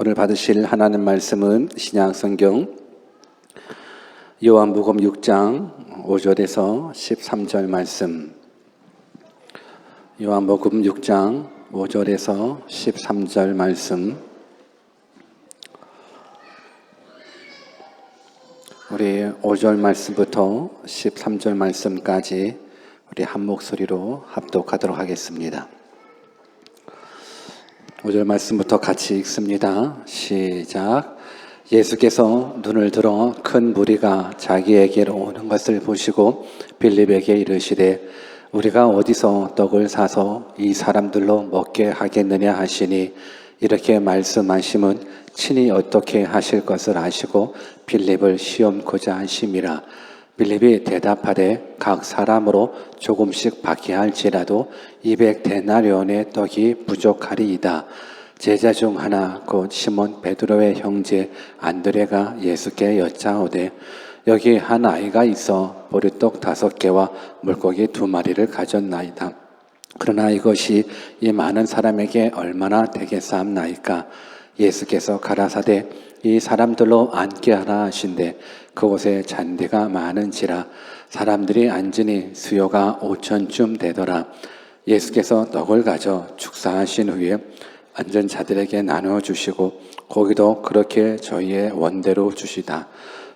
오늘 받으실 하나님 말씀은 신약성경 요한복음 6장 5절에서 13절 말씀. 요한복음 6장 5절에서 13절 말씀. 우리 5절 말씀부터 13절 말씀까지 우리 한 목소리로 합독하도록 하겠습니다. 5절 말씀부터 같이 읽습니다. 시작. 예수께서 눈을 들어 큰 무리가 자기에게로 오는 것을 보시고 빌립에게 이르시되 우리가 어디서 떡을 사서 이 사람들로 먹게 하겠느냐 하시니, 이렇게 말씀하심은 친히 어떻게 하실 것을 아시고 빌립을 시험코자 하심이라. 빌립이 대답하되 각 사람으로 조금씩 받게 할지라도 200데나리온의 떡이 부족하리이다. 제자 중 하나 곧 시몬 베드로의 형제 안드레가 예수께 여짜오되 여기 한 아이가 있어 보리떡 5개와 물고기 2마리를 가졌나이다. 그러나 이것이 이 많은 사람에게 얼마나 되겠사옵나이까? 예수께서 가라사대 이 사람들로 앉게 하라 하신대 그곳에 잔디가 많은지라 사람들이 앉으니 수요가 5,000쯤 되더라. 예수께서 떡을 가져 축사하신 후에 앉은 자들에게 나누어 주시고 고기도 그렇게 저희의 원대로 주시다.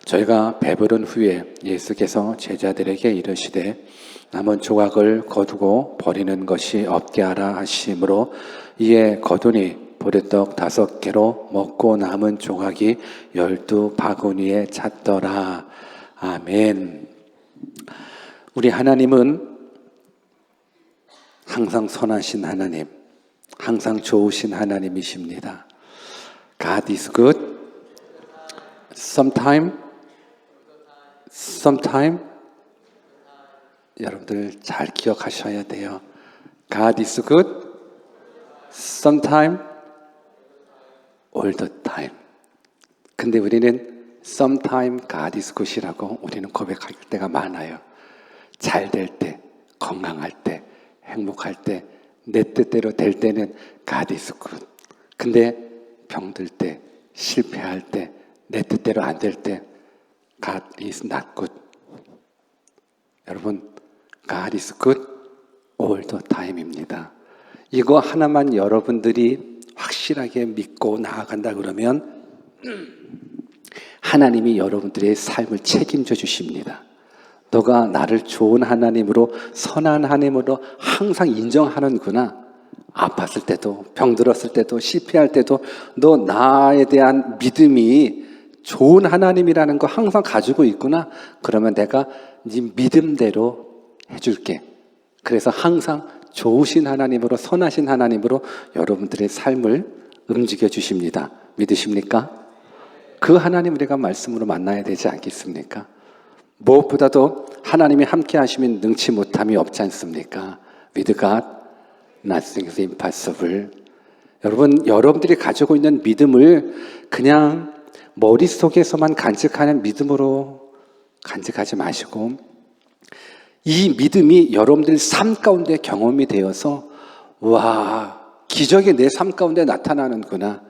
저희가 배부른 후에 예수께서 제자들에게 이르시되 남은 조각을 거두고 버리는 것이 없게 하라 하심으로 이에 거두니 보리떡 5개로 먹고 남은 조각이 12바구니에 찼더라. 아멘. 우리 하나님은 항상 선하신 하나님, 항상 좋으신 하나님이십니다. God is good. Sometime. 여러분들 잘 기억하셔야 돼요. God is good. Sometime. All the time. 근데 우리는 sometime God is good이라고 우리는 고백할 때가 많아요. 잘 될 때, 건강할 때, 행복할 때, 내 뜻대로 될 때는 God is good. 근데 병들 때, 실패할 때, 내 뜻대로 안 될 때 God is not good. 여러분, God is good all the time입니다. 이거 하나만 여러분들이 확실하게 믿고 나아간다 그러면 하나님이 여러분들의 삶을 책임져 주십니다. 너가 나를 좋은 하나님으로, 선한 하나님으로 항상 인정하는구나. 아팠을 때도, 병들었을 때도, 실패할 때도 너 나에 대한 믿음이 좋은 하나님이라는 거 항상 가지고 있구나. 그러면 내가 네 믿음대로 해줄게. 그래서 항상 좋으신 하나님으로, 선하신 하나님으로 여러분들의 삶을 움직여 주십니다. 믿으십니까? 그 하나님 우리가 말씀으로 만나야 되지 않겠습니까? 무엇보다도 하나님이 함께 하시면 능치 못함이 없지 않습니까? With God, nothing is impossible. 여러분, 여러분들이 가지고 있는 믿음을 그냥 머릿속에서만 간직하는 믿음으로 간직하지 마시고 이 믿음이 여러분들 삶 가운데 경험이 되어서 와, 기적이 내 삶 가운데 나타나는구나.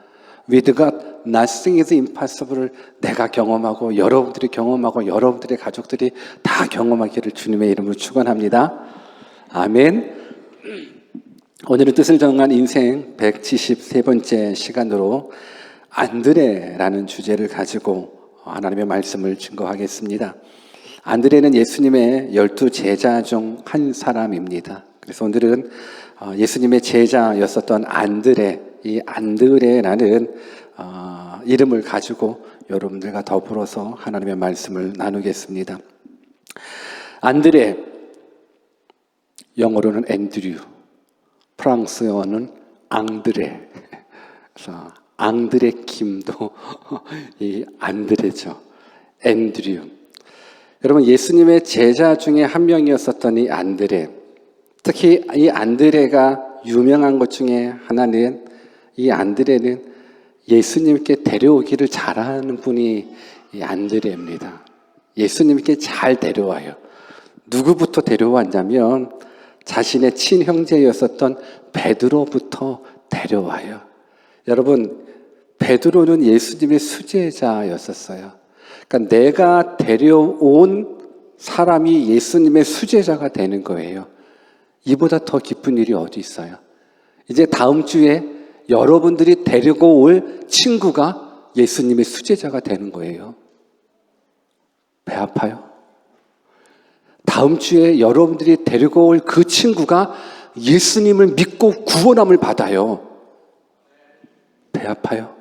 With God, nothing is impossible을 내가 경험하고 여러분들이 경험하고 여러분들의 가족들이 다 경험하기를 주님의 이름으로 축원합니다. 아멘. 오늘은 뜻을 정한 인생 173번째 시간으로 안드레라는 주제를 가지고 하나님의 말씀을 증거하겠습니다. 안드레는 예수님의 12제자 중 한 사람입니다. 그래서 오늘은 예수님의 제자였었던 안드레, 이 안드레라는 이름을 가지고 여러분들과 더불어서 하나님의 말씀을 나누겠습니다. 안드레, 영어로는 앤드류, 프랑스어는 앙드레. 그래서 앙드레 김도 이 안드레죠. 앤드류. 여러분, 예수님의 제자 중에 한 명이었었던 이 안드레, 특히 이 안드레가 유명한 것 중에 하나는 이 안드레는 예수님께 데려오기를 잘하는 분이 이 안드레입니다. 예수님께 잘 데려와요. 누구부터 데려왔냐면 자신의 친형제였었던 베드로부터 데려와요. 여러분, 베드로는 예수님의 수제자였었어요. 그러니까 내가 데려온 사람이 예수님의 수제자가 되는 거예요. 이보다 더 기쁜 일이 어디 있어요? 이제 다음 주에 여러분들이 데리고 올 친구가 예수님의 수제자가 되는 거예요. 배 아파요? 다음 주에 여러분들이 데리고 올 그 친구가 예수님을 믿고 구원함을 받아요. 배 아파요?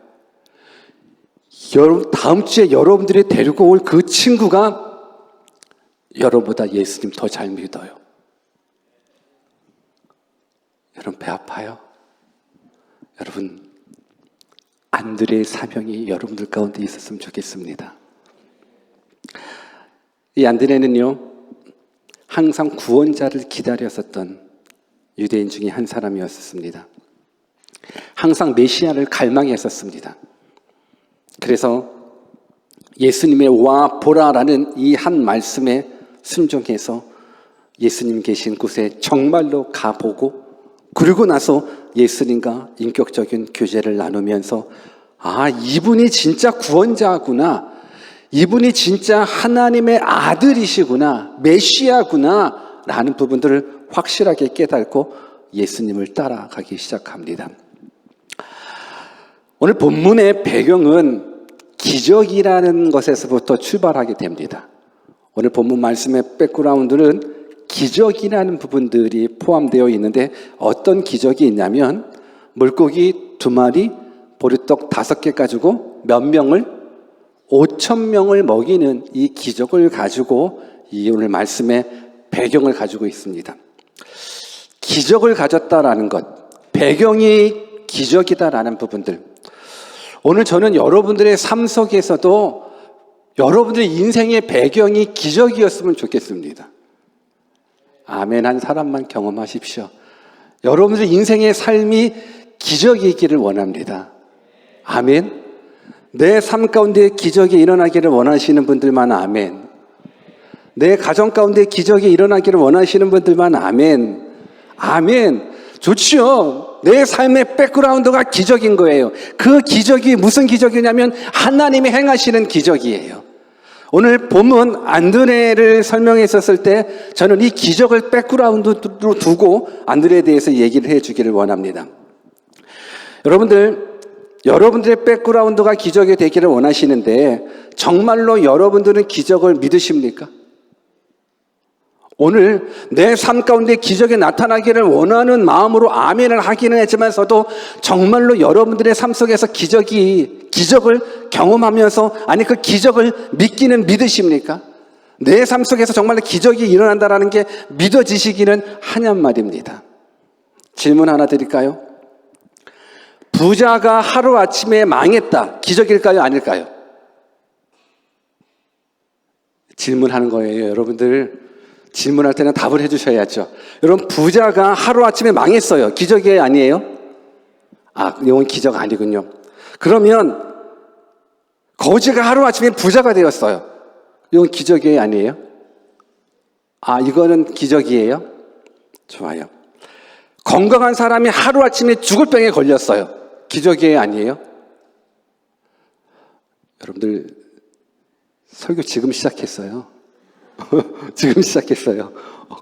다음 주에 여러분들이 데리고 올 그 친구가 여러분보다 예수님 더 잘 믿어요. 여러분 배 아파요? 여러분 안드레의 사명이 여러분들 가운데 있었으면 좋겠습니다. 이 안드레는요, 항상 구원자를 기다렸었던 유대인 중에 한 사람이었습니다. 항상 메시아를 갈망했었습니다. 그래서 예수님의 와 보라라는 이 한 말씀에 순종해서 예수님 계신 곳에 정말로 가보고, 그리고 나서 예수님과 인격적인 교제를 나누면서 이분이 진짜 구원자구나, 이분이 진짜 하나님의 아들이시구나, 메시아구나 라는 부분들을 확실하게 깨닫고 예수님을 따라가기 시작합니다. 오늘 본문의 배경은 기적이라는 것에서부터 출발하게 됩니다. 오늘 본문 말씀의 백그라운드는 기적이라는 부분들이 포함되어 있는데, 어떤 기적이 있냐면 물고기 2마리, 보리떡 5개 가지고 몇 명을? 5,000명을 먹이는 이 기적을 가지고 이 오늘 말씀의 배경을 가지고 있습니다. 기적을 가졌다라는 것, 배경이 기적이다라는 부분들, 오늘 저는 여러분들의 삶 속에서도 여러분들의 인생의 배경이 기적이었으면 좋겠습니다. 아멘 한 사람만 경험하십시오. 여러분들의 인생의 삶이 기적이기를 원합니다. 아멘. 내 삶 가운데 기적이 일어나기를 원하시는 분들만 아멘. 내 가정 가운데 기적이 일어나기를 원하시는 분들만 아멘. 아멘. 좋지요. 내 삶의 백그라운드가 기적인 거예요. 그 기적이 무슨 기적이냐면 하나님이 행하시는 기적이에요. 오늘 본문 안드레를 설명했었을 때 저는 이 기적을 백그라운드로 두고 안드레에 대해서 얘기를 해주기를 원합니다. 여러분들의 백그라운드가 기적이 되기를 원하시는데 정말로 여러분들은 기적을 믿으십니까? 오늘 내 삶 가운데 기적이 나타나기를 원하는 마음으로 아멘을 하기는 했지만서도 정말로 여러분들의 삶 속에서 기적을 경험하면서, 아니 그 기적을 믿기는 믿으십니까? 내 삶 속에서 정말로 기적이 일어난다는 게 믿어지시기는 하냔 말입니다. 질문 하나 드릴까요? 부자가 하루아침에 망했다. 기적일까요? 아닐까요? 질문하는 거예요. 여러분들 질문할 때는 답을 해주셔야죠. 여러분 부자가 하루아침에 망했어요. 기적이 아니에요? 이건 기적 아니군요. 그러면 거지가 하루아침에 부자가 되었어요. 이건 기적이 아니에요? 이거는 기적이에요? 좋아요. 건강한 사람이 하루아침에 죽을 병에 걸렸어요. 기적이 아니에요? 여러분들 설교 지금 시작했어요. 지금 시작했어요.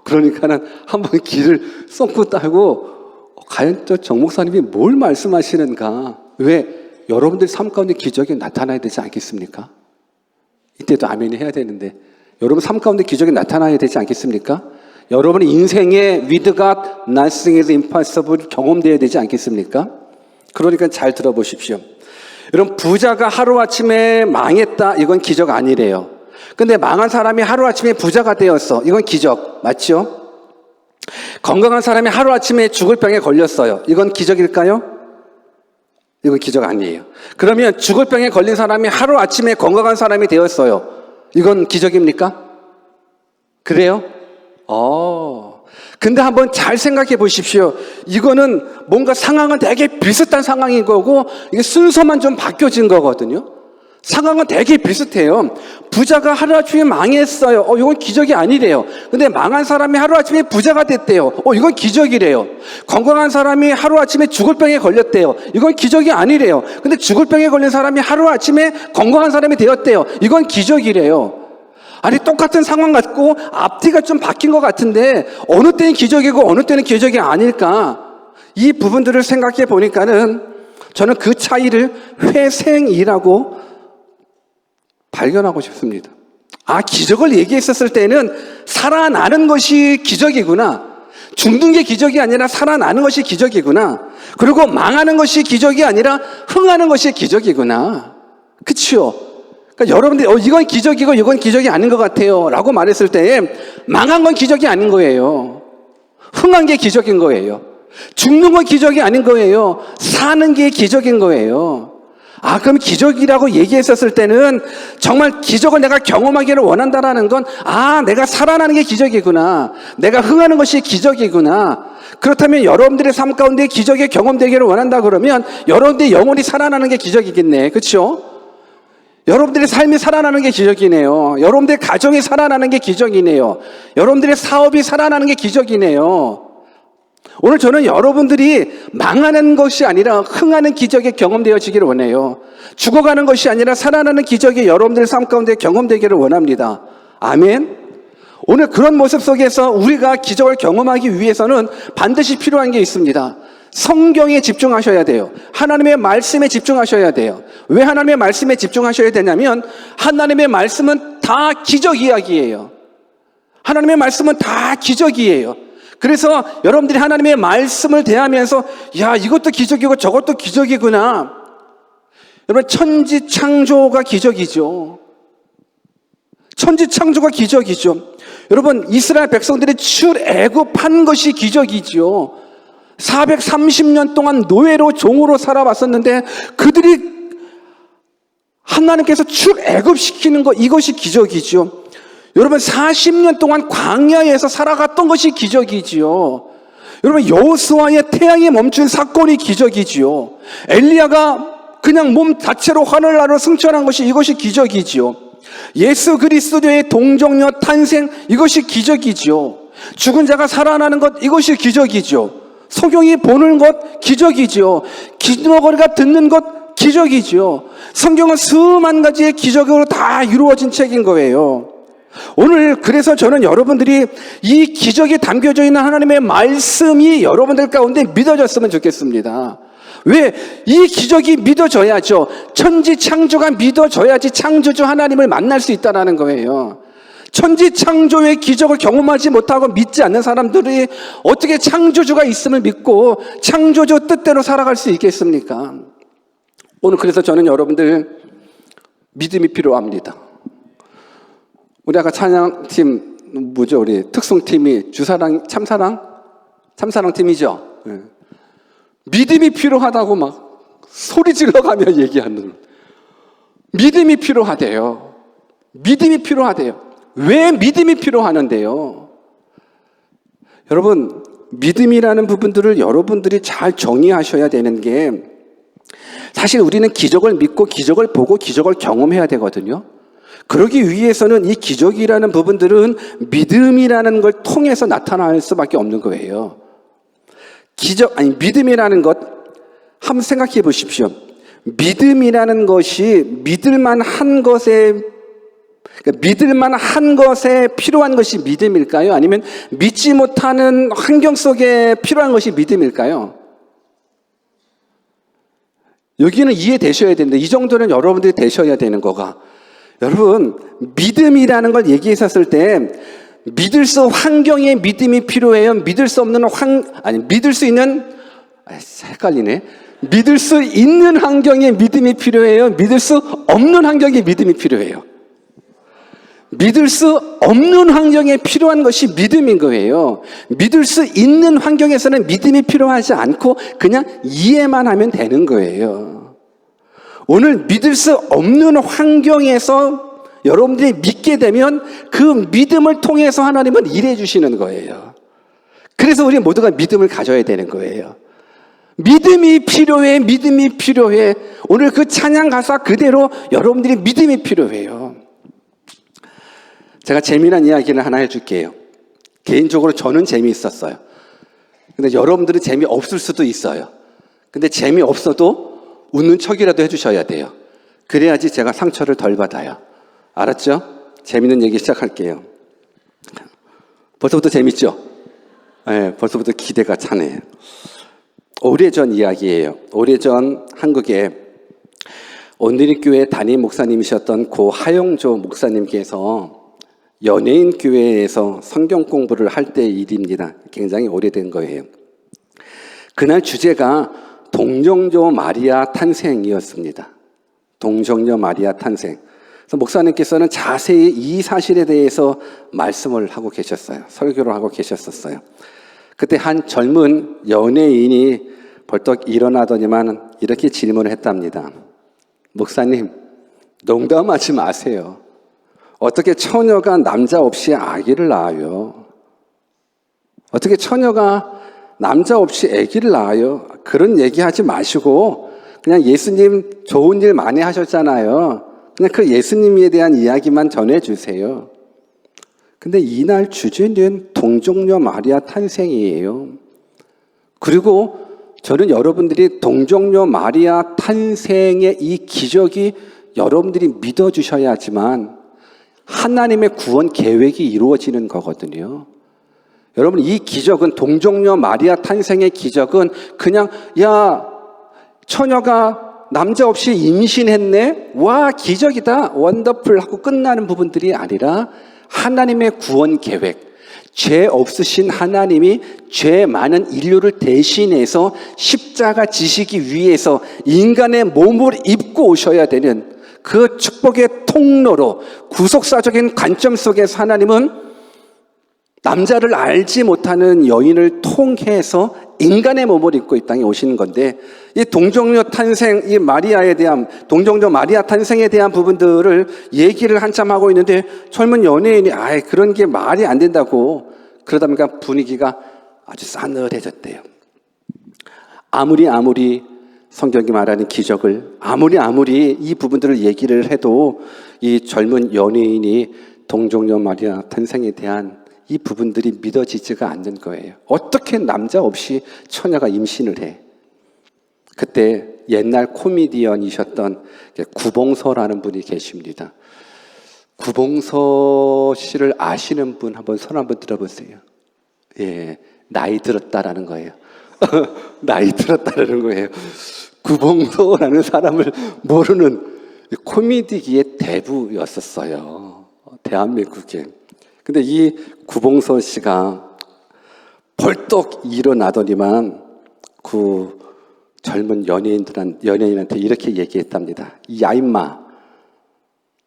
그러니까는 한번 귀를 쏙 따고 과연 정 목사님이 뭘 말씀하시는가? 왜? 여러분들 삶 가운데 기적이 나타나야 되지 않겠습니까? 이때도 아멘이 해야 되는데 여러분 삶 가운데 기적이 나타나야 되지 않겠습니까? 여러분의 인생의 with God, nothing is impossible 경험되어야 되지 않겠습니까? 그러니까 잘 들어보십시오. 여러분 부자가 하루아침에 망했다. 이건 기적 아니래요. 근데 망한 사람이 하루아침에 부자가 되었어. 이건 기적 맞죠? 건강한 사람이 하루아침에 죽을 병에 걸렸어요. 이건 기적일까요? 이건 기적 아니에요. 그러면 죽을 병에 걸린 사람이 하루아침에 건강한 사람이 되었어요. 이건 기적입니까? 그래요? 근데 한번 잘 생각해 보십시오. 이거는 뭔가 상황은 되게 비슷한 상황인 거고 이게 순서만 좀 바뀌어진 거거든요. 상황은 되게 비슷해요. 부자가 하루아침에 망했어요. 이건 기적이 아니래요. 근데 망한 사람이 하루아침에 부자가 됐대요. 이건 기적이래요. 건강한 사람이 하루아침에 죽을 병에 걸렸대요. 이건 기적이 아니래요. 근데 죽을 병에 걸린 사람이 하루아침에 건강한 사람이 되었대요. 이건 기적이래요. 아니, 똑같은 상황 같고 앞뒤가 좀 바뀐 것 같은데 어느 때는 기적이고 어느 때는 기적이 아닐까? 이 부분들을 생각해 보니까는 저는 그 차이를 회생이라고 발견하고 싶습니다. 기적을 얘기했었을 때는 살아나는 것이 기적이구나. 죽는 게 기적이 아니라 살아나는 것이 기적이구나. 그리고 망하는 것이 기적이 아니라 흥하는 것이 기적이구나. 그치요? 그러니까 여러분들이 이건 기적이고 이건 기적이 아닌 것 같아요 라고 말했을 때 망한 건 기적이 아닌 거예요. 흥한 게 기적인 거예요. 죽는 건 기적이 아닌 거예요. 사는 게 기적인 거예요. 그럼 기적이라고 얘기했었을 때는 정말 기적을 내가 경험하기를 원한다라는 건 내가 살아나는 게 기적이구나. 내가 흥하는 것이 기적이구나. 그렇다면 여러분들의 삶 가운데 기적이 경험되기를 원한다 그러면 여러분들의 영혼이 살아나는 게 기적이겠네. 그렇죠? 여러분들의 삶이 살아나는 게 기적이네요. 여러분들의 가정이 살아나는 게 기적이네요. 여러분들의 사업이 살아나는 게 기적이네요. 오늘 저는 여러분들이 망하는 것이 아니라 흥하는 기적이 경험되어지기를 원해요. 죽어가는 것이 아니라 살아나는 기적이 여러분들 삶 가운데 경험되기를 원합니다. 아멘. 오늘 그런 모습 속에서 우리가 기적을 경험하기 위해서는 반드시 필요한 게 있습니다. 성경에 집중하셔야 돼요. 하나님의 말씀에 집중하셔야 돼요. 왜 하나님의 말씀에 집중하셔야 되냐면 하나님의 말씀은 다 기적 이야기예요. 하나님의 말씀은 다 기적이에요. 그래서 여러분들이 하나님의 말씀을 대하면서 이것도 기적이고 저것도 기적이구나. 여러분, 천지창조가 기적이죠. 천지창조가 기적이죠. 여러분, 이스라엘 백성들이 출애굽한 것이 기적이죠. 430년 동안 노예로 종으로 살아왔었는데 그들이 하나님께서 출애굽시키는 것, 이것이 기적이죠. 여러분, 40년 동안 광야에서 살아갔던 것이 기적이지요. 여러분, 여호수아의 태양이 멈춘 사건이 기적이지요. 엘리야가 그냥 몸 자체로 하늘나라로 승천한 것이 이것이 기적이지요. 예수 그리스도의 동정녀 탄생, 이것이 기적이지요. 죽은 자가 살아나는 것, 이것이 기적이지요. 소경이 보는 것, 기적이지요. 기너거리가 듣는 것, 기적이지요. 성경은 수만 가지의 기적으로 다 이루어진 책인 거예요. 오늘 그래서 저는 여러분들이 이 기적이 담겨져 있는 하나님의 말씀이 여러분들 가운데 믿어졌으면 좋겠습니다. 왜? 이 기적이 믿어져야죠. 천지창조가 믿어져야지 창조주 하나님을 만날 수 있다는 거예요. 천지창조의 기적을 경험하지 못하고 믿지 않는 사람들이 어떻게 창조주가 있음을 믿고 창조주 뜻대로 살아갈 수 있겠습니까? 오늘 그래서 저는 여러분들 믿음이 필요합니다. 우리 아까 찬양팀 뭐죠? 우리 특송팀이 주사랑 참사랑 팀이죠. 네. 믿음이 필요하다고 막 소리 질러가며 얘기하는. 믿음이 필요하대요. 믿음이 필요하대요. 왜 믿음이 필요하는데요? 여러분, 믿음이라는 부분들을 여러분들이 잘 정의하셔야 되는 게, 사실 우리는 기적을 믿고 기적을 보고 기적을 경험해야 되거든요. 그러기 위해서는 이 기적이라는 부분들은 믿음이라는 걸 통해서 나타날 수밖에 없는 거예요. 믿음이라는 것, 한번 생각해 보십시오. 믿음이라는 것이 믿을만 한 것에 필요한 것이 믿음일까요? 아니면 믿지 못하는 환경 속에 필요한 것이 믿음일까요? 여기는 이해되셔야 되는데, 이 정도는 여러분들이 되셔야 되는 거가, 여러분, 믿음이라는 걸 얘기했었을 때 믿을 수 환경에 믿음이 필요해요? 믿을 수 없는 믿을 수 있는 헷갈리네. 믿을 수 있는 환경에 믿음이 필요해요? 믿을 수 없는 환경에 믿음이 필요해요? 믿을 수 없는 환경에 필요한 것이 믿음인 거예요. 믿을 수 있는 환경에서는 믿음이 필요하지 않고 그냥 이해만 하면 되는 거예요. 오늘 믿을 수 없는 환경에서 여러분들이 믿게 되면 그 믿음을 통해서 하나님은 일해 주시는 거예요. 그래서 우리 모두가 믿음을 가져야 되는 거예요. 믿음이 필요해, 믿음이 필요해. 오늘 그 찬양 가사 그대로 여러분들이 믿음이 필요해요. 제가 재미난 이야기를 하나 해줄게요. 개인적으로 저는 재미있었어요. 근데 여러분들은 재미없을 수도 있어요. 근데 재미없어도 웃는 척이라도 해주셔야 돼요. 그래야지 제가 상처를 덜 받아요. 알았죠? 재밌는 얘기 시작할게요. 벌써부터 재밌죠? 네, 벌써부터 기대가 차네요. 오래전 이야기예요. 오래전 한국에 온누리교회 담임 목사님이셨던 고 하영조 목사님께서 연예인 교회에서 성경 공부를 할 때 일입니다. 굉장히 오래된 거예요. 그날 주제가 동정녀 마리아 탄생이었습니다. 동정녀 마리아 탄생. 그래서 목사님께서는 자세히 이 사실에 대해서 말씀을 하고 계셨어요. 설교를 하고 계셨었어요. 그때 한 젊은 연예인이 벌떡 일어나더니만 이렇게 질문을 했답니다. 목사님, 농담하지 마세요. 어떻게 처녀가 남자 없이 아기를 낳아요? 어떻게 처녀가 남자 없이 아기를 낳아요? 그런 얘기하지 마시고 그냥 예수님 좋은 일 많이 하셨잖아요. 그냥 그 예수님에 대한 이야기만 전해주세요. 근데 이날 주제는 동정녀 마리아 탄생이에요. 그리고 저는 여러분들이 동정녀 마리아 탄생의 이 기적이 여러분들이 믿어주셔야지만 하나님의 구원 계획이 이루어지는 거거든요. 여러분, 이 기적은, 동정녀 마리아 탄생의 기적은 그냥 야, 처녀가 남자 없이 임신했네? 와, 기적이다, 원더풀 하고 끝나는 부분들이 아니라 하나님의 구원 계획, 죄 없으신 하나님이 죄 많은 인류를 대신해서 십자가 지시기 위해서 인간의 몸을 입고 오셔야 되는 그 축복의 통로로 구속사적인 관점 속에서 하나님은 남자를 알지 못하는 여인을 통해서 인간의 몸을 입고 이 땅에 오시는 건데, 이 동정녀 탄생, 이 마리아에 대한, 동정녀 마리아 탄생에 대한 부분들을 얘기를 한참 하고 있는데 젊은 연예인이 아예 그런 게 말이 안 된다고 그러다 보니까 분위기가 아주 싸늘해졌대요. 아무리 성경이 말하는 기적을 아무리 이 부분들을 얘기를 해도 이 젊은 연예인이 동정녀 마리아 탄생에 대한 이 부분들이 믿어지지가 않는 거예요. 어떻게 남자 없이 처녀가 임신을 해? 그때 옛날 코미디언이셨던 구봉서라는 분이 계십니다. 구봉서 씨를 아시는 분 한번 손 한번 들어보세요. 예, 나이 들었다라는 거예요. 나이 들었다라는 거예요. 구봉서라는 사람을 모르는 코미디계의 대부였었어요. 대한민국에. 근데 이 구봉서 씨가 벌떡 일어나더니만 그 젊은 연예인한테 이렇게 얘기했답니다. 야 임마,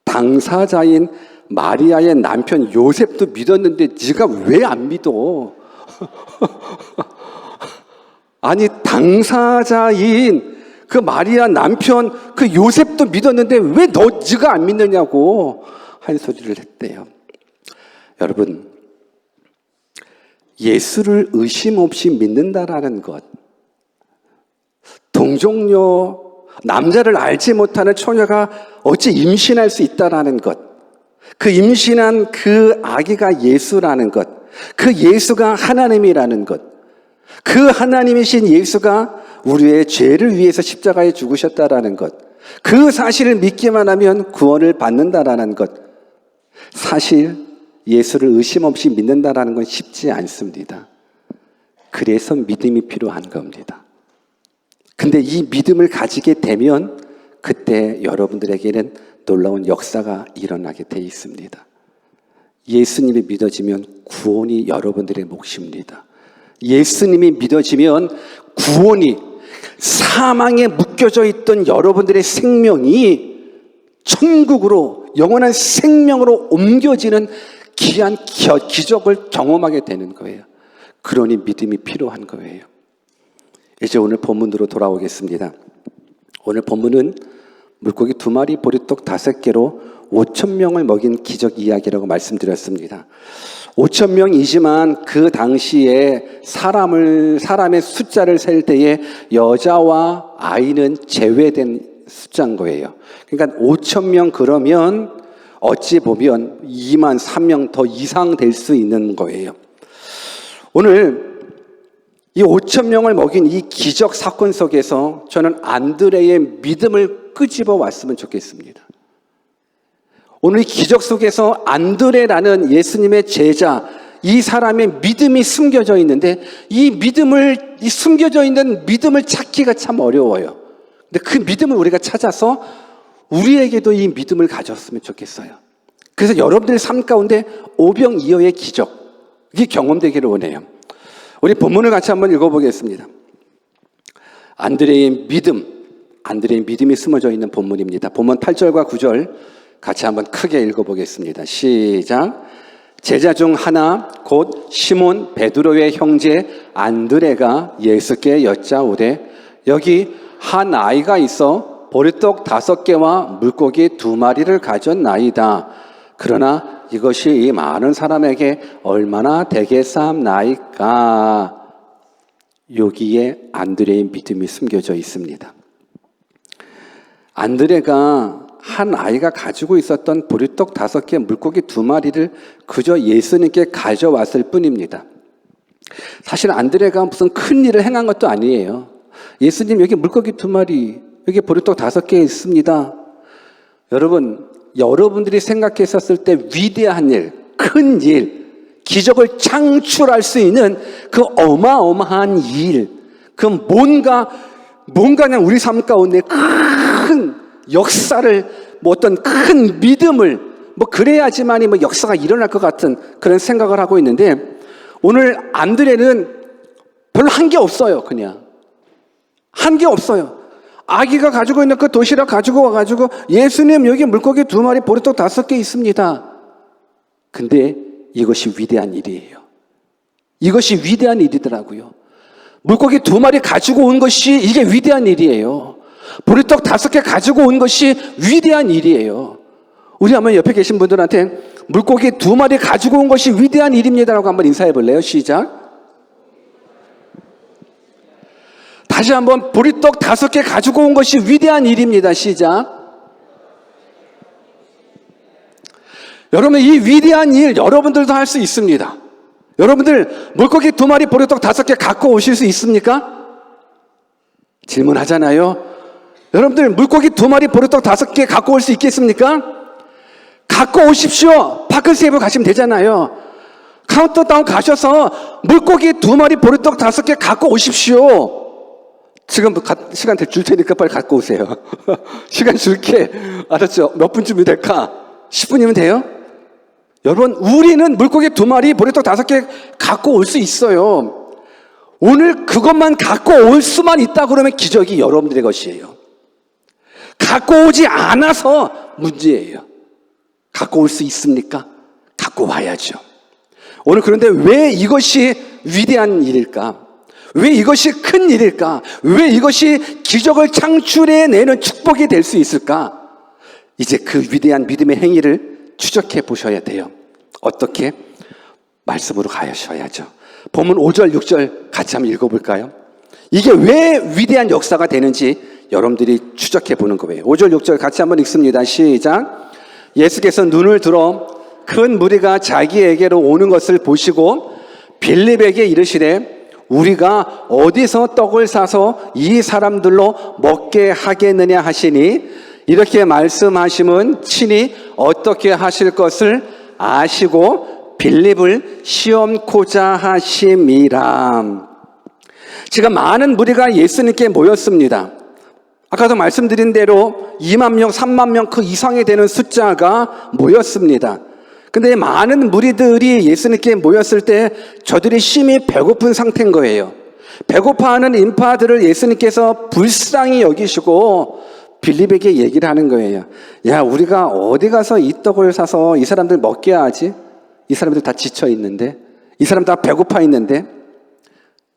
당사자인 마리아의 남편 요셉도 믿었는데 네가 왜 안 믿어? 아니, 당사자인 그 마리아 남편 그 요셉도 믿었는데 왜 네가 안 믿느냐고 한 소리를 했대요. 여러분, 예수를 의심 없이 믿는다라는 것, 동정녀, 남자를 알지 못하는 처녀가 어찌 임신할 수 있다라는 것, 그 임신한 그 아기가 예수라는 것, 그 예수가 하나님이라는 것, 그 하나님이신 예수가 우리의 죄를 위해서 십자가에 죽으셨다라는 것, 그 사실을 믿기만 하면 구원을 받는다라는 것, 사실 예수를 의심 없이 믿는다라는 건 쉽지 않습니다. 그래서 믿음이 필요한 겁니다. 근데 이 믿음을 가지게 되면 그때 여러분들에게는 놀라운 역사가 일어나게 돼 있습니다. 예수님이 믿어지면 구원이 여러분들의 몫입니다. 예수님이 믿어지면 구원이, 사망에 묶여져 있던 여러분들의 생명이 천국으로, 영원한 생명으로 옮겨지는 귀한 기적을 경험하게 되는 거예요. 그러니 믿음이 필요한 거예요. 이제 오늘 본문으로 돌아오겠습니다. 오늘 본문은 물고기 2마리, 보리떡 5개로 5,000명을 먹인 기적 이야기라고 말씀드렸습니다. 5,000명이지만 그 당시에 사람의 숫자를 셀 때에 여자와 아이는 제외된 숫자인 거예요. 그러니까 5,000명 그러면 어찌 보면 2만 3명 더 이상 될 수 있는 거예요. 오늘 이 5,000명을 먹인 이 기적 사건 속에서 저는 안드레의 믿음을 끄집어 왔으면 좋겠습니다. 오늘 이 기적 속에서 안드레라는 예수님의 제자, 이 사람의 믿음이 숨겨져 있는데 이 숨겨져 있는 믿음을 찾기가 참 어려워요. 근데 그 믿음을 우리가 찾아서 우리에게도 이 믿음을 가졌으면 좋겠어요. 그래서 여러분들의 삶 가운데 오병이어의 기적, 이게 경험되기를 원해요. 우리 본문을 같이 한번 읽어보겠습니다. 안드레의 믿음이 숨어져 있는 본문입니다. 본문 8절과 9절 같이 한번 크게 읽어보겠습니다. 시작. 제자 중 하나 곧 시몬 베드로의 형제 안드레가 예수께 여짜오되 여기 한 아이가 있어 보리떡 5개와 물고기 2마리를 가졌나이다. 그러나 이것이 이 많은 사람에게 얼마나 되겠사옵나이까. 여기에 안드레의 믿음이 숨겨져 있습니다. 안드레가 한 아이가 가지고 있었던 보리떡 5개, 물고기 2마리를 그저 예수님께 가져왔을 뿐입니다. 사실 안드레가 무슨 큰 일을 행한 것도 아니에요. 예수님 여기 물고기 2마리, 여기 보리떡 5개 있습니다. 여러분들이 생각했었을 때 위대한 일, 큰 일, 기적을 창출할 수 있는 그 어마어마한 일, 그 뭔가 그냥 우리 삶 가운데 큰 역사를, 어떤 큰 믿음을, 그래야지만이 역사가 일어날 것 같은 그런 생각을 하고 있는데, 오늘 안드레는 별로 한 게 없어요. 그냥 한 게 없어요. 아기가 가지고 있는 그 도시락 가지고 와가지고 예수님 여기 물고기 2마리 보리떡 5개 있습니다. 근데 이것이 위대한 일이에요. 이것이 위대한 일이더라고요. 물고기 2마리 가지고 온 것이 이게 위대한 일이에요. 보리떡 5개 가지고 온 것이 위대한 일이에요. 우리 한번 옆에 계신 분들한테 물고기 2마리 가지고 온 것이 위대한 일입니다라고 한번 인사해 볼래요? 시작. 다시 한번 보리떡 5개 가지고 온 것이 위대한 일입니다. 시작. 여러분, 이 위대한 일 여러분들도 할 수 있습니다. 여러분들 물고기 2마리 보리떡 5개 갖고 오실 수 있습니까? 질문하잖아요. 여러분들 물고기 2마리 보리떡 5개 갖고 올 수 있겠습니까? 갖고 오십시오. 파크세이브 가시면 되잖아요. 카운터다운 가셔서 물고기 2마리 보리떡 5개 갖고 오십시오. 지금 시간 줄 테니까 빨리 갖고 오세요. 시간 줄게. 알았죠? 몇 분쯤이 될까? 10분이면 돼요? 여러분, 우리는 물고기 2마리 보리떡 5개 갖고 올 수 있어요. 오늘 그것만 갖고 올 수만 있다 그러면 기적이 여러분들의 것이에요. 갖고 오지 않아서 문제예요. 갖고 올 수 있습니까? 갖고 와야죠. 오늘 그런데 왜 이것이 위대한 일일까? 왜 이것이 큰 일일까? 왜 이것이 기적을 창출해내는 축복이 될 수 있을까? 이제 그 위대한 믿음의 행위를 추적해 보셔야 돼요. 어떻게? 말씀으로 가셔야죠. 본문 5절, 6절 같이 한번 읽어볼까요? 이게 왜 위대한 역사가 되는지 여러분들이 추적해 보는 거예요. 5절, 6절 같이 한번 읽습니다. 시작. 예수께서 눈을 들어 큰 무리가 자기에게로 오는 것을 보시고 빌립에게 이르시되 우리가 어디서 떡을 사서 이 사람들로 먹게 하겠느냐 하시니 이렇게 말씀하심은 친히 어떻게 하실 것을 아시고 빌립을 시험코자 하심이라. 지금 많은 무리가 예수님께 모였습니다. 아까도 말씀드린 대로 2만 명, 3만 명 그 이상이 되는 숫자가 모였습니다. 근데 많은 무리들이 예수님께 모였을 때 저들이 심히 배고픈 상태인 거예요. 배고파하는 인파들을 예수님께서 불쌍히 여기시고 빌립에게 얘기를 하는 거예요. 야, 우리가 어디 가서 이 떡을 사서 이 사람들 먹게 하지? 이 사람들 다 지쳐 있는데, 이 사람 다 배고파 있는데.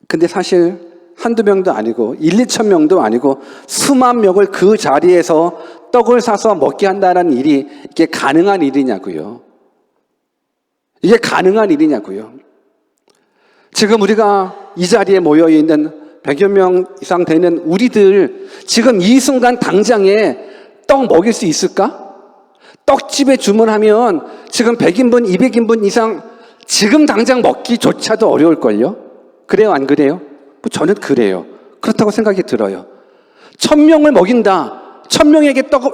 근데 사실 한두 명도 아니고 1, 2천 명도 아니고 수만 명을 그 자리에서 떡을 사서 먹게 한다는 일이 이게 가능한 일이냐고요. 이게 가능한 일이냐고요. 지금 우리가 이 자리에 모여 있는 100여 명 이상 되는 우리들 지금 이 순간 당장에 떡 먹일 수 있을까? 떡집에 주문하면 지금 100인분, 200인분 이상 지금 당장 먹기조차도 어려울걸요? 그래요, 안 그래요? 저는 그래요. 그렇다고 생각이 들어요. 1000명을 먹인다. 1000명에게 떡을,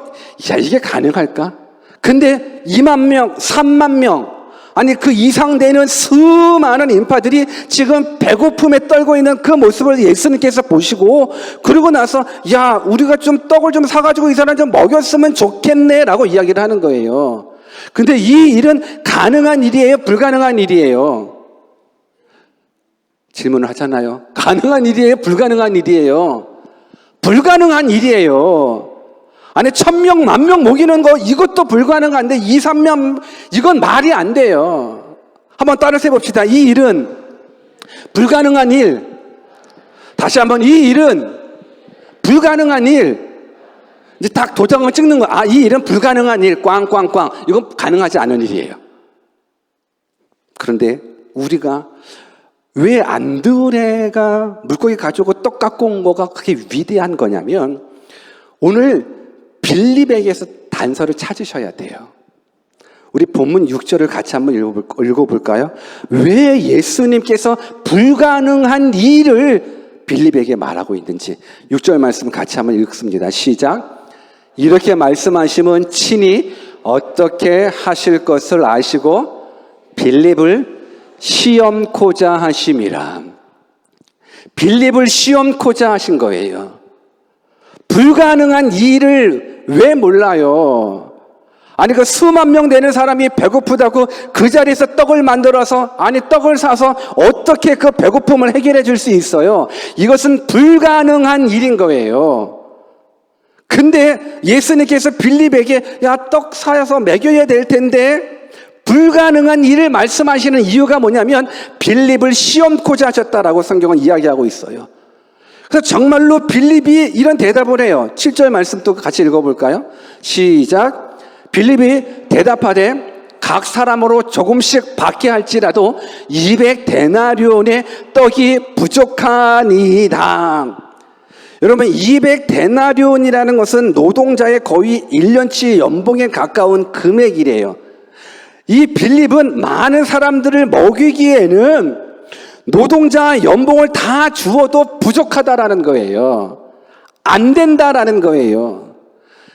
야, 이게 가능할까? 근데 2만 명, 3만 명, 아니 그 이상 되는 수많은 인파들이 지금 배고픔에 떨고 있는 그 모습을 예수님께서 보시고, 그러고 나서 야, 우리가 좀 떡을 좀 사가지고 이 사람 좀 먹였으면 좋겠네 라고 이야기를 하는 거예요. 근데 이 일은 가능한 일이에요? 불가능한 일이에요? 질문을 하잖아요. 가능한 일이에요? 불가능한 일이에요? 불가능한 일이에요. 아니 1000명, 10,000명 먹이는 거 이것도 불가능한데 2, 3명 이건 말이 안 돼요. 한번 따라서 해봅시다. 이 일은 불가능한 일. 다시 한번, 이 일은 불가능한 일. 이제 딱 도장을 찍는 거. 아, 이 일은 불가능한 일. 꽝꽝꽝. 이건 가능하지 않은 일이에요. 그런데 우리가 왜 안드레가 물고기 가지고 떡 갖고 온 거가 그렇게 위대한 거냐면, 오늘 빌립에게서 단서를 찾으셔야 돼요. 우리 본문 6절을 같이 한번 읽어볼까요? 왜 예수님께서 불가능한 일을 빌립에게 말하고 있는지 6절 말씀 같이 한번 읽습니다. 시작. 이렇게 말씀하시면 친히 어떻게 하실 것을 아시고 빌립을 시험코자 하심이라. 빌립을 시험코자 하신 거예요. 불가능한 일을 왜 몰라요? 아니 그 수만 명 되는 사람이 배고프다고 그 자리에서 떡을 만들어서, 아니 떡을 사서 어떻게 그 배고픔을 해결해 줄 수 있어요? 이것은 불가능한 일인 거예요. 근데 예수님께서 빌립에게 야, 떡 사서 먹여야 될 텐데 불가능한 일을 말씀하시는 이유가 뭐냐면 빌립을 시험코자 하셨다라고 성경은 이야기하고 있어요. 그래서 정말로 빌립이 이런 대답을 해요. 7절 말씀 또 같이 읽어볼까요? 시작. 빌립이 대답하되 각 사람으로 조금씩 받게 할지라도 200데나리온의 떡이 부족하니이다. 여러분, 200데나리온이라는 것은 노동자의 거의 1년치 연봉에 가까운 금액이래요. 이 빌립은 많은 사람들을 먹이기에는 노동자 연봉을 다 주어도 부족하다라는 거예요. 안 된다라는 거예요.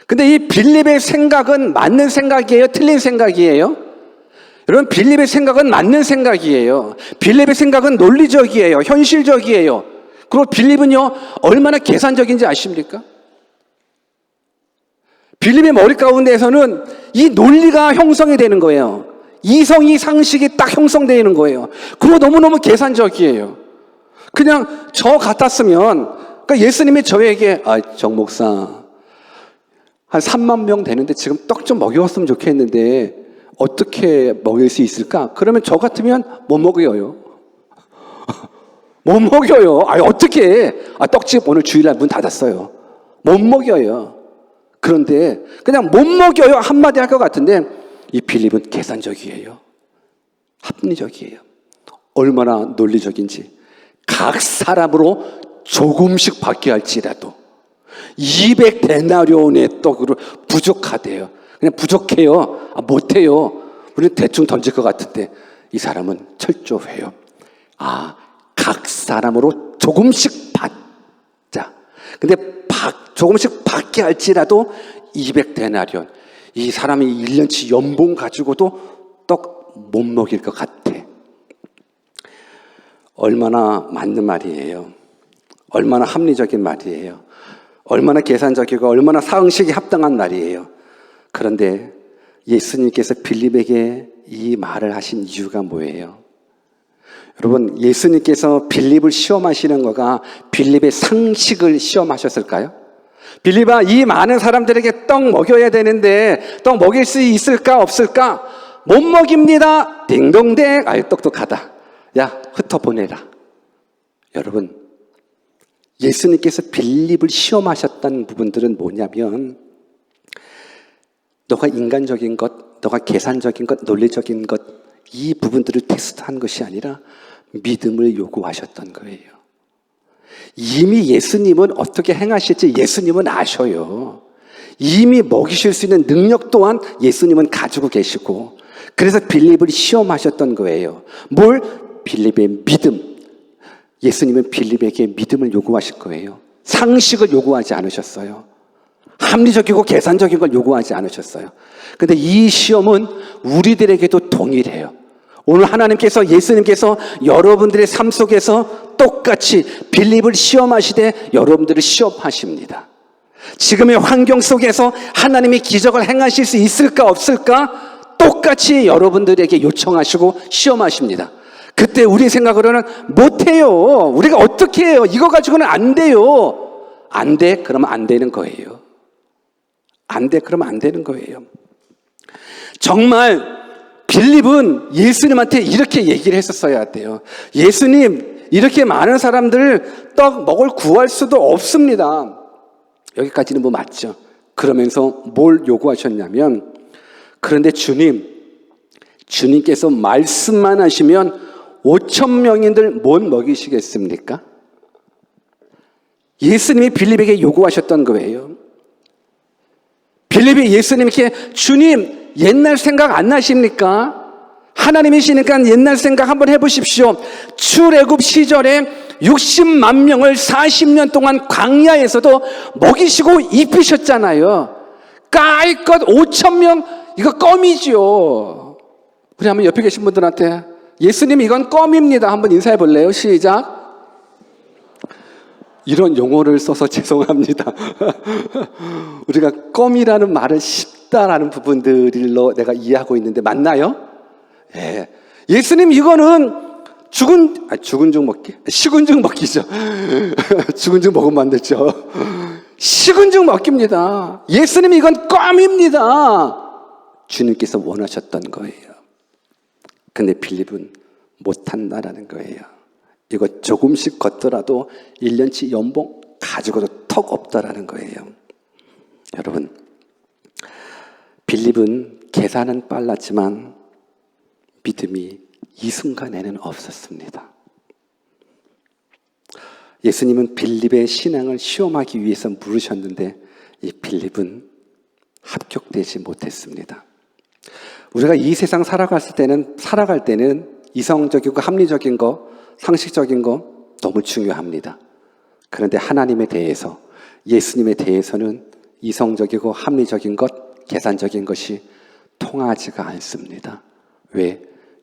근데 이 빌립의 생각은 맞는 생각이에요? 틀린 생각이에요? 여러분, 빌립의 생각은 맞는 생각이에요. 빌립의 생각은 논리적이에요. 현실적이에요. 그리고 빌립은요, 얼마나 계산적인지 아십니까? 빌립의 머리 가운데에서는 이 논리가 형성이 되는 거예요. 이성이, 상식이 딱 형성되는 거예요. 그거 너무너무 계산적이에요. 그냥 저 같았으면, 그러니까 예수님이 저에게 정 목사 한 3만 명 되는데 지금 떡 좀 먹였으면 좋겠는데 어떻게 먹일 수 있을까? 그러면 저 같으면 못 먹여요. 못 먹여요. 어떻게? 떡집 오늘 주일날 문 닫았어요. 못 먹여요. 그런데 그냥 못 먹여요 한마디 할 것 같은데 이 빌립은 계산적이에요. 합리적이에요. 얼마나 논리적인지. 각 사람으로 조금씩 받게 할지라도 200데나리온의 떡으로 부족하대요. 그냥 부족해요. 못해요. 우리는 대충 던질 것 같은데 이 사람은 철저해요. 각 사람으로 조금씩 받자. 근데 조금씩 받게 할지라도 200데나리온. 이 사람이 1년치 연봉 가지고도 떡 못 먹일 것 같아. 얼마나 맞는 말이에요. 얼마나 합리적인 말이에요. 얼마나 계산적이고 얼마나 상식이 합당한 말이에요. 그런데 예수님께서 빌립에게 이 말을 하신 이유가 뭐예요? 여러분, 예수님께서 빌립을 시험하시는 거가 빌립의 상식을 시험하셨을까요? 빌립아, 이 많은 사람들에게 떡 먹여야 되는데 떡 먹일 수 있을까 없을까? 못 먹입니다. 딩동댕. 똑똑하다. 야, 흩어보내라. 여러분, 예수님께서 빌립을 시험하셨다는 부분들은 뭐냐면, 너가 인간적인 것, 너가 계산적인 것, 논리적인 것, 이 부분들을 테스트한 것이 아니라 믿음을 요구하셨던 거예요. 이미 예수님은 어떻게 행하실지 예수님은 아셔요. 이미 먹이실 수 있는 능력 또한 예수님은 가지고 계시고, 그래서 빌립을 시험하셨던 거예요. 뭘? 빌립의 믿음. 예수님은 빌립에게 믿음을 요구하실 거예요. 상식을 요구하지 않으셨어요. 합리적이고 계산적인 걸 요구하지 않으셨어요. 근데 이 시험은 우리들에게도 동일해요. 오늘 하나님께서, 예수님께서 여러분들의 삶 속에서 똑같이 빌립을 시험하시되 여러분들을 시험하십니다. 지금의 환경 속에서 하나님이 기적을 행하실 수 있을까 없을까 똑같이 여러분들에게 요청하시고 시험하십니다. 그때 우리 생각으로는 못해요. 우리가 어떻게 해요? 이거 가지고는 안 돼요. 안 돼? 그러면 안 되는 거예요. 안 돼? 그러면 안 되는 거예요. 정말 빌립은 예수님한테 이렇게 얘기를 했었어야 돼요. 예수님, 이렇게 많은 사람들 떡 먹을 구할 수도 없습니다. 여기까지는 뭐 맞죠. 그러면서 뭘 요구하셨냐면, 그런데 주님께서 말씀만 하시면 5,000명인들 못 먹이시겠습니까? 예수님이 빌립에게 요구하셨던 거예요. 빌립이 예수님께, 주님, 옛날 생각 안 나십니까? 하나님이시니까 옛날 생각 한번 해보십시오. 출애굽 시절에 60만 명을 40년 동안 광야에서도 먹이시고 입히셨잖아요. 까이껏 5,000명, 이거 껌이죠. 우리 한번 옆에 계신 분들한테, 예수님 이건 껌입니다, 한번 인사해 볼래요? 시작. 이런 용어를 써서 죄송합니다. 우리가 껌이라는 말은 쉽다라는 부분들로 내가 이해하고 있는데 맞나요? 예. 예수님 이거는 죽은 죽 먹기? 식은 죽 먹기죠. 죽은 죽 먹으면 안 되죠. 식은 죽 먹기입니다. 예수님 이건 껌입니다. 주님께서 원하셨던 거예요. 근데 빌립은 못한다라는 거예요. 이거 조금씩 걷더라도 1년치 연봉 가지고도 턱 없다라는 거예요. 여러분, 빌립은 계산은 빨랐지만 믿음이 이 순간에는 없었습니다. 예수님은 빌립의 신앙을 시험하기 위해서 물으셨는데 이 빌립은 합격되지 못했습니다. 우리가 이 세상 살아갈 때는 이성적이고 합리적인 거, 상식적인 거 너무 중요합니다. 그런데 하나님에 대해서, 예수님에 대해서는 이성적이고 합리적인 것, 계산적인 것이 통하지가 않습니다. 왜?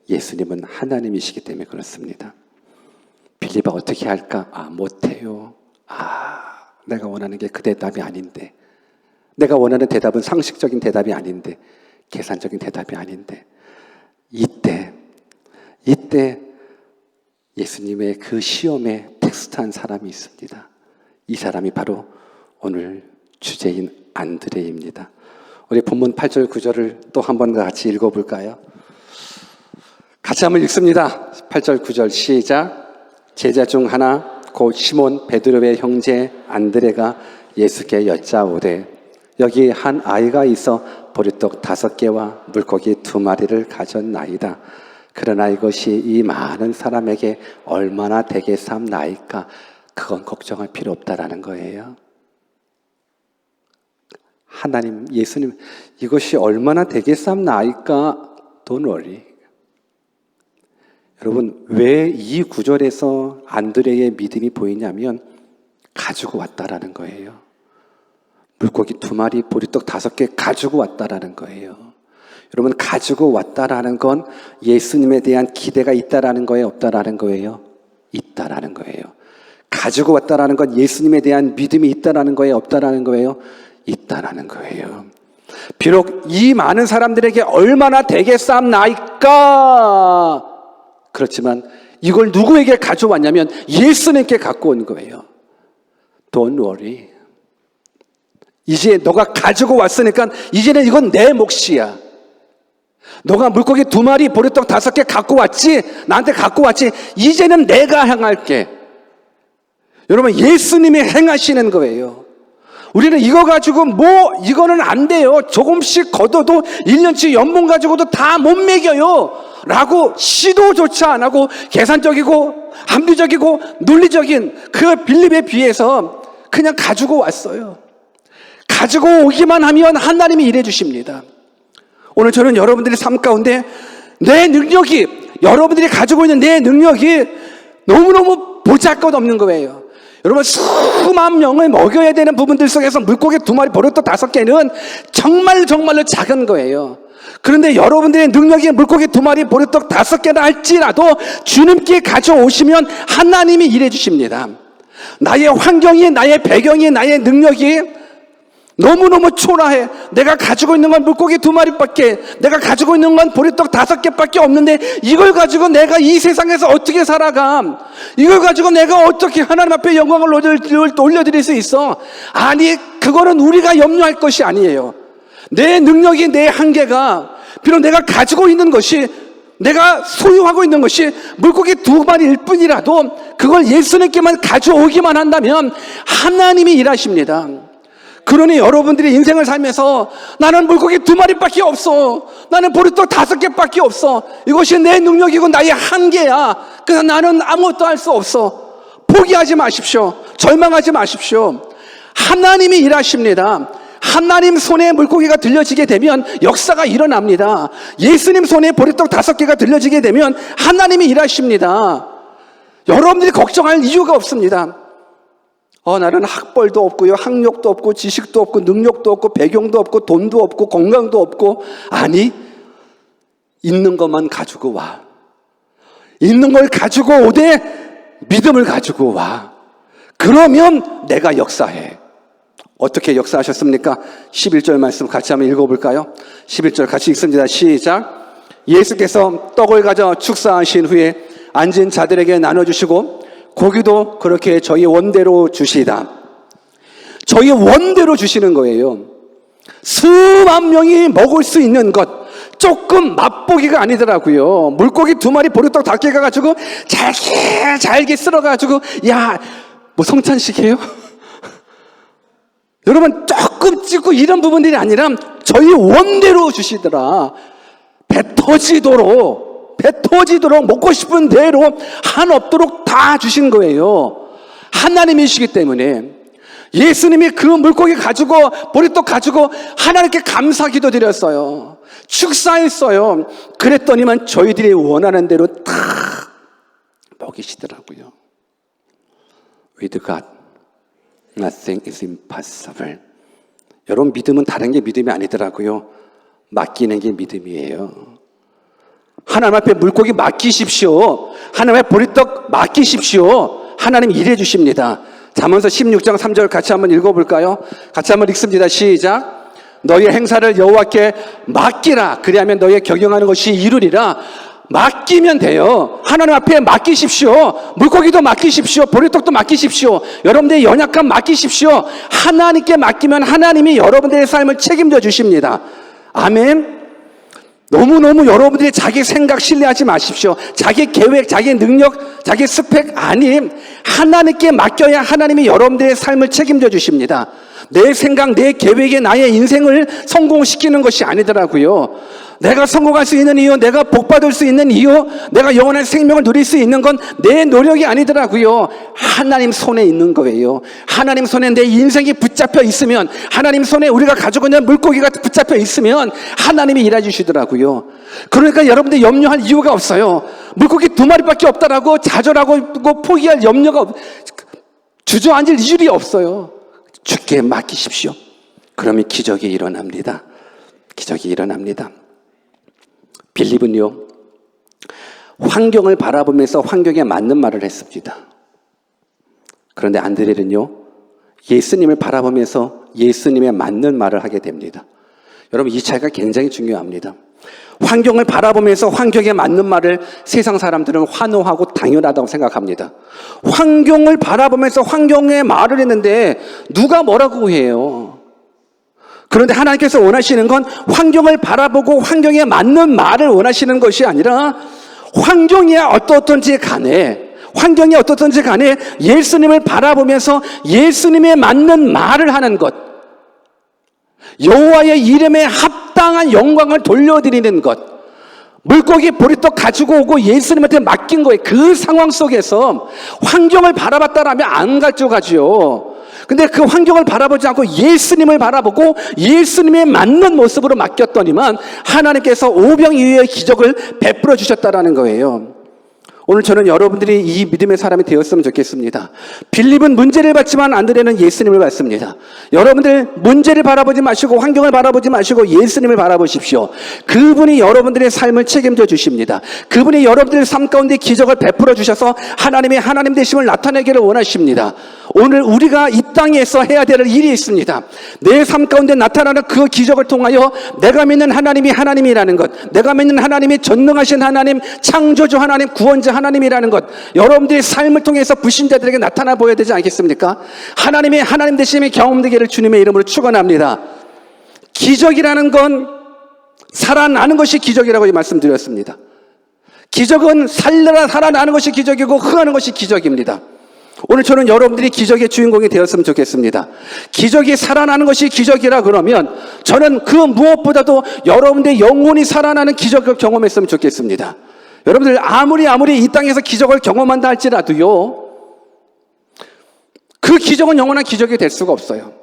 예수님은 하나님이시기 때문에 그렇습니다. 빌립아 어떻게 할까? 못해요. 내가 원하는 게 그 대답이 아닌데, 내가 원하는 대답은 상식적인 대답이 아닌데, 계산적인 대답이 아닌데, 이때 예수님의 그 시험에 테스트한 사람이 있습니다. 이 사람이 바로 오늘 주제인 안드레입니다. 우리 본문 8절 9절을 또 한 번 같이 읽어볼까요? 같이 한번 읽습니다. 8절 9절 시작. 제자 중 하나 곧 시몬 베드로의 형제 안드레가 예수께 여짜오되 여기 한 아이가 있어 보리떡 5개와 물고기 2마리를 가졌나이다. 그러나 이것이 이 많은 사람에게 얼마나 되겠삼나이까? 그건 걱정할 필요 없다라는 거예요. 하나님, 예수님, 이것이 얼마나 되겠삼나이까? Don't worry. 여러분, 왜 이 구절에서 안드레의 믿음이 보이냐면 가지고 왔다라는 거예요. 물고기 2마리, 보리떡 5개 가지고 왔다라는 거예요. 여러분, 가지고 왔다라는 건 예수님에 대한 기대가 있다라는 거예요, 없다라는 거예요? 있다라는 거예요. 가지고 왔다라는 건 예수님에 대한 믿음이 있다라는 거예요, 없다라는 거예요? 있다라는 거예요. 비록 이 많은 사람들에게 얼마나 되겠삼나이까? 그렇지만 이걸 누구에게 가져왔냐면 예수님께 갖고 온 거예요. Don't worry. 이제 너가 가지고 왔으니까 이제는 이건 내 몫이야. 너가 물고기 2마리, 보리떡 5개 갖고 왔지? 나한테 갖고 왔지? 이제는 내가 행할게. 여러분, 예수님이 행하시는 거예요. 우리는 이거 가지고 이거는 안 돼요. 조금씩 걷어도 1년치 연봉 가지고도 다 못 먹여요. 라고 시도조차 안 하고 계산적이고 합리적이고 논리적인 그 빌립에 비해서 그냥 가지고 왔어요. 가지고 오기만 하면 하나님이 일해 주십니다. 오늘 저는 여러분들의 삶 가운데 내 능력이, 여러분들이 가지고 있는 내 능력이 너무너무 보잘것없는 거예요. 여러분, 수만 명을 먹여야 되는 부분들 속에서 물고기 2마리, 버릇도 5개는 정말로 작은 거예요. 그런데 여러분들의 능력이 물고기 2마리, 버릇떡 5개나 할지라도 주님께 가져오시면 하나님이 일해 주십니다. 나의 환경이, 나의 배경이, 나의 능력이 너무너무 초라해. 내가 가지고 있는 건 물고기 2마리밖에, 내가 가지고 있는 건 보리떡 5개밖에 없는데 이걸 가지고 내가 이 세상에서 어떻게 살아가? 이걸 가지고 내가 어떻게 하나님 앞에 영광을 올려드릴 수 있어? 아니, 그거는 우리가 염려할 것이 아니에요. 내 능력이, 내 한계가, 비록 내가 가지고 있는 것이, 내가 소유하고 있는 것이 물고기 2마리일 뿐이라도 그걸 예수님께만 가져오기만 한다면 하나님이 일하십니다. 그러니 여러분들이 인생을 살면서 나는 물고기 2마리밖에 없어, 나는 보리떡 5개밖에 없어, 이것이 내 능력이고 나의 한계야, 그래서 나는 아무것도 할 수 없어, 포기하지 마십시오. 절망하지 마십시오. 하나님이 일하십니다. 하나님 손에 물고기가 들려지게 되면 역사가 일어납니다. 예수님 손에 보리떡 5개가 들려지게 되면 하나님이 일하십니다. 여러분들이 걱정할 이유가 없습니다. 나는 학벌도 없고요, 학력도 없고, 지식도 없고, 능력도 없고, 배경도 없고, 돈도 없고, 건강도 없고. 아니, 있는 것만 가지고 와. 있는 걸 가지고 오되 믿음을 가지고 와. 그러면 내가 역사해. 어떻게 역사하셨습니까? 11절 말씀 같이 한번 읽어볼까요? 11절 같이 읽습니다. 시작. 예수께서 떡을 가져 축사하신 후에 앉은 자들에게 나눠주시고 고기도 그렇게 저희 원대로 주시다. 저희 원대로 주시는 거예요. 수만 명이 먹을 수 있는 것, 조금 맛보기가 아니더라고요. 물고기 2마리, 보리떡 5개가 가지고 잘게 쓸어가지고, 야, 뭐 성찬식이에요? 여러분, 조금 찍고 이런 부분들이 아니라 저희 원대로 주시더라. 배 터지도록 먹고 싶은 대로 한없도록 다 주신 거예요. 하나님이시기 때문에. 예수님이 그 물고기 가지고, 보리떡 가지고 하나님께 감사기도 드렸어요. 축사했어요. 그랬더니만 저희들이 원하는 대로 다 먹이시더라고요. With God, nothing is impossible. 여러분, 믿음은 다른 게 믿음이 아니더라고요. 맡기는 게 믿음이에요. 하나님 앞에 물고기 맡기십시오. 하나님 앞에 보리떡 맡기십시오. 하나님 일해 주십니다. 잠언서 16장 3절 같이 한번 읽어볼까요? 같이 한번 읽습니다. 시작. 너희의 행사를 여호와께 맡기라. 그리하면 너희의 경영하는 것이 이루리라. 맡기면 돼요. 하나님 앞에 맡기십시오. 물고기도 맡기십시오. 보리떡도 맡기십시오. 여러분들의 연약함 맡기십시오. 하나님께 맡기면 하나님이 여러분들의 삶을 책임져 주십니다. 아멘. 너무너무 여러분들이 자기 생각 신뢰하지 마십시오. 자기 계획, 자기 능력, 자기 스펙 아님, 하나님께 맡겨야 하나님이 여러분들의 삶을 책임져 주십니다. 내 생각, 내 계획에 나의 인생을 성공시키는 것이 아니더라고요. 내가 성공할 수 있는 이유, 내가 복받을 수 있는 이유, 내가 영원한 생명을 누릴 수 있는 건 내 노력이 아니더라고요. 하나님 손에 있는 거예요. 하나님 손에 내 인생이 붙잡혀 있으면, 하나님 손에 우리가 가지고 있는 물고기가 붙잡혀 있으면 하나님이 일해주시더라고요. 그러니까 여러분들 염려할 이유가 없어요. 물고기 2마리밖에 없다라고 좌절하고 포기할 염려가, 주저앉을 이유가 없어요. 주께 맡기십시오. 그러면 기적이 일어납니다. 기적이 일어납니다. 빌립은요, 환경을 바라보면서 환경에 맞는 말을 했습니다. 그런데 안드레는요, 예수님을 바라보면서 예수님에 맞는 말을 하게 됩니다. 여러분, 이 차이가 굉장히 중요합니다. 환경을 바라보면서 환경에 맞는 말을 세상 사람들은 환호하고 당연하다고 생각합니다. 환경을 바라보면서 환경에 말을 했는데 누가 뭐라고 해요? 그런데 하나님께서 원하시는 건 환경을 바라보고 환경에 맞는 말을 원하시는 것이 아니라, 환경이 어떻든지 간에 예수님을 바라보면서 예수님에 맞는 말을 하는 것, 여호와의 이름에 합당한 영광을 돌려드리는 것, 물고기 보리떡 가지고 오고 예수님한테 맡긴 거예요. 그 상황 속에서 환경을 바라봤다라면 안 가져가죠. 근데 그 환경을 바라보지 않고 예수님을 바라보고 예수님에 맞는 모습으로 맡겼더니만 하나님께서 오병 이후의 기적을 베풀어 주셨다라는 거예요. 오늘 저는 여러분들이 이 믿음의 사람이 되었으면 좋겠습니다. 빌립은 문제를 받지만 안드레는 예수님을 받습니다. 여러분들 문제를 바라보지 마시고 환경을 바라보지 마시고 예수님을 바라보십시오. 그분이 여러분들의 삶을 책임져 주십니다. 그분이 여러분들의 삶 가운데 기적을 베풀어 주셔서 하나님의 하나님 되심을 나타내기를 원하십니다. 오늘 우리가 이 땅에서 해야 될 일이 있습니다. 내 삶 가운데 나타나는 그 기적을 통하여 내가 믿는 하나님이 하나님이라는 것, 내가 믿는 하나님이 전능하신 하나님, 창조주 하나님, 구원자 하나님이라는 것, 여러분들의 삶을 통해서 불신자들에게 나타나 보여야 되지 않겠습니까? 하나님의 하나님 되심이 경험되기를 주님의 이름으로 축원합니다. 기적이라는 건 살아나는 것이 기적이라고 말씀드렸습니다. 기적은 살아나는 것이 기적이고 흥하는 것이 기적입니다. 오늘 저는 여러분들이 기적의 주인공이 되었으면 좋겠습니다. 기적이 살아나는 것이 기적이라 그러면 저는 그 무엇보다도 여러분들의 영혼이 살아나는 기적을 경험했으면 좋겠습니다. 여러분들 아무리 이 땅에서 기적을 경험한다 할지라도요, 그 기적은 영원한 기적이 될 수가 없어요.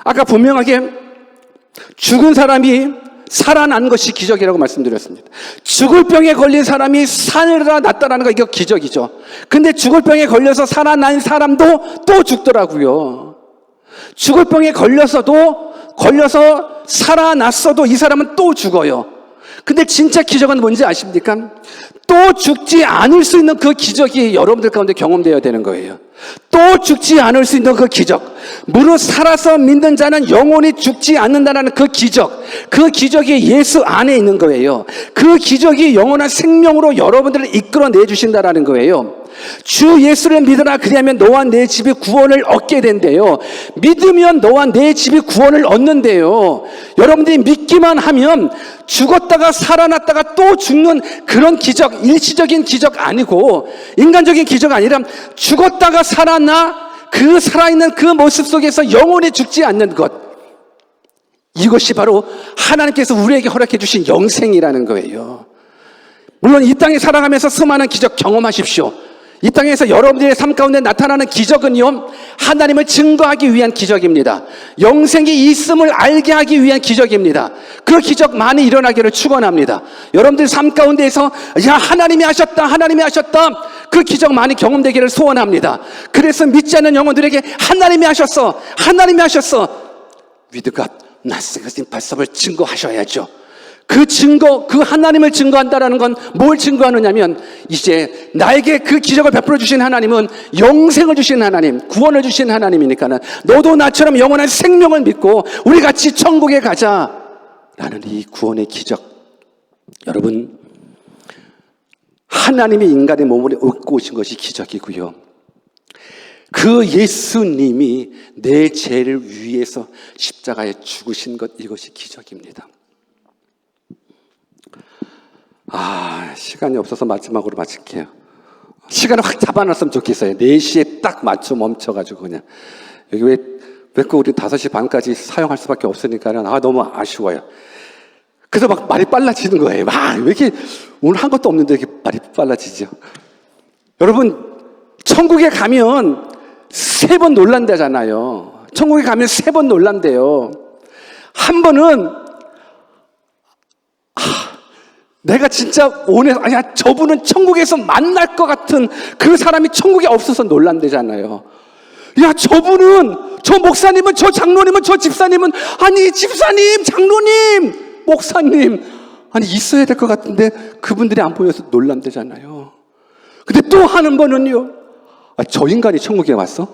아까 분명하게 죽은 사람이 살아난 것이 기적이라고 말씀드렸습니다. 죽을 병에 걸린 사람이 살아났다는 거, 이거 기적이죠. 근데 죽을 병에 걸려서 살아난 사람도 또 죽더라고요. 죽을 병에 걸려서 살아났어도 이 사람은 또 죽어요. 근데 진짜 기적은 뭔지 아십니까? 또 죽지 않을 수 있는 그 기적이 여러분들 가운데 경험되어야 되는 거예요. 또 죽지 않을 수 있는 그 기적, 무릇 살아서 믿는 자는 영원히 죽지 않는다는 그 기적, 그 기적이 예수 안에 있는 거예요. 그 기적이 영원한 생명으로 여러분들을 이끌어내 주신다는 거예요. 주 예수를 믿으라, 그리하면 너와 내 집이 구원을 얻게 된대요. 믿으면 너와 내 집이 구원을 얻는데요. 여러분들이 믿기만 하면 죽었다가 살아났다가 또 죽는 그런 기적, 일시적인 기적 아니고 인간적인 기적 아니라 죽었다가 살아나 그 살아있는 그 모습 속에서 영원히 죽지 않는 것, 이것이 바로 하나님께서 우리에게 허락해 주신 영생이라는 거예요. 물론 이 땅에 살아가면서 수많은 기적 경험하십시오. 이 땅에서 여러분들의 삶 가운데 나타나는 기적은요, 하나님을 증거하기 위한 기적입니다. 영생이 있음을 알게 하기 위한 기적입니다. 그 기적 많이 일어나기를 축원합니다. 여러분들 삶 가운데에서 야, 하나님이 하셨다, 하나님이 하셨다, 그 기적 많이 경험되기를 소원합니다. 그래서 믿지 않는 영혼들에게 하나님이 하셨어, 하나님이 하셨어, with God, nothing is impossible 증거하셔야죠. 그 증거, 그 하나님을 증거한다라는 건 뭘 증거하느냐면, 이제 나에게 그 기적을 베풀어 주신 하나님은 영생을 주신 하나님, 구원을 주신 하나님이니까는 너도 나처럼 영원한 생명을 믿고 우리 같이 천국에 가자라는 이 구원의 기적. 여러분, 하나님이 인간의 몸을 얻고 오신 것이 기적이고요, 그 예수님이 내 죄를 위해서 십자가에 죽으신 것, 이것이 기적입니다. 시간이 없어서 마지막으로 마칠게요. 시간을 확 잡아놨으면 좋겠어요. 4시에 딱 맞춰 멈춰가지고 그냥. 여기 왜 우리 5시 반까지 사용할 수밖에 없으니까는 너무 아쉬워요. 그래서 막 말이 빨라지는 거예요. 왜 이렇게 오늘 한 것도 없는데 이렇게 말이 빨라지죠? 여러분, 천국에 가면 3번 놀란다잖아요. 천국에 가면 3번 놀란대요. 한 번은 내가 진짜 저분은 천국에서 만날 것 같은 그 사람이 천국에 없어서 놀란대잖아요. 저분은, 저 목사님은, 저 장로님은, 저 집사님은, 집사님, 장로님, 목사님, 있어야 될 것 같은데 그분들이 안 보여서 놀란대잖아요. 근데 또 하는 번은요, 저 인간이 천국에 왔어?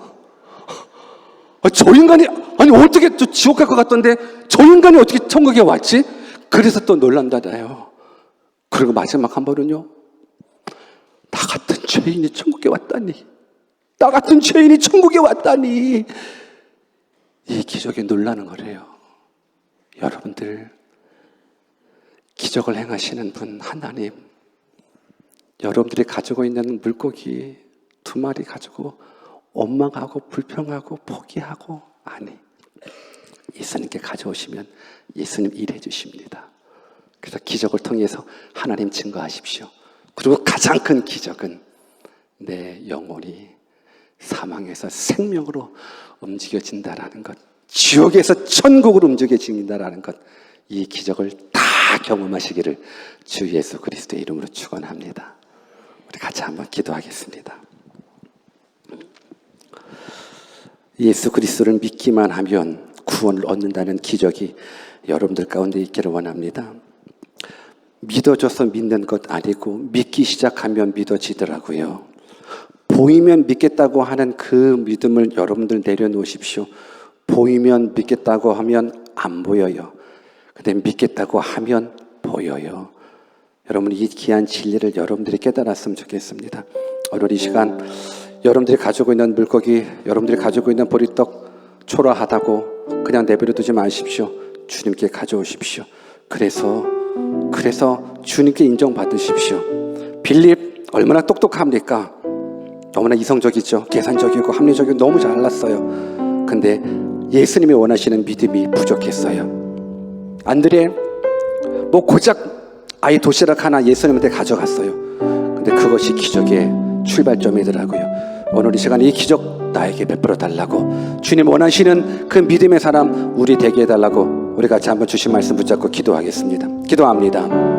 저 인간이, 어떻게 또 지옥 갈 것 같던데 저 인간이 어떻게 천국에 왔지? 그래서 또 놀란다잖아요. 그리고 마지막 한 번은요, 나 같은 죄인이 천국에 왔다니, 나 같은 죄인이 천국에 왔다니, 이 기적에 놀라는 거래요. 여러분들, 기적을 행하시는 분 하나님, 여러분들이 가지고 있는 물고기 2마리 가지고 원망하고 불평하고 포기하고, 예수님께 가져오시면 예수님 일해 주십니다. 그래서 기적을 통해서 하나님 증거하십시오. 그리고 가장 큰 기적은 내 영혼이 사망에서 생명으로 움직여진다라는 것, 지옥에서 천국으로 움직여진다라는 것, 이 기적을 다 경험하시기를 주 예수 그리스도의 이름으로 축원합니다. 우리 같이 한번 기도하겠습니다. 예수 그리스도를 믿기만 하면 구원을 얻는다는 기적이 여러분들 가운데 있기를 원합니다. 믿어줘서 믿는 것 아니고 믿기 시작하면 믿어지더라고요. 보이면 믿겠다고 하는 그 믿음을 여러분들 내려놓으십시오. 보이면 믿겠다고 하면 안 보여요. 근데 믿겠다고 하면 보여요. 여러분, 이 귀한 진리를 여러분들이 깨달았으면 좋겠습니다. 오늘 이 시간 여러분들이 가지고 있는 물고기, 여러분들이 가지고 있는 보리떡 초라하다고 그냥 내버려 두지 마십시오. 주님께 가져오십시오. 그래서 주님께 인정받으십시오. 빌립 얼마나 똑똑합니까? 너무나 이성적이죠. 계산적이고 합리적이고 너무 잘났어요. 근데 예수님이 원하시는 믿음이 부족했어요. 안드레 고작 아이 도시락 하나 예수님한테 가져갔어요. 근데 그것이 기적의 출발점이더라고요. 오늘 이 시간에 이 기적 나에게 베풀어 달라고, 주님 원하시는 그 믿음의 사람 우리 되게 해달라고 우리 같이 한번 주신 말씀 붙잡고 기도하겠습니다. 기도합니다.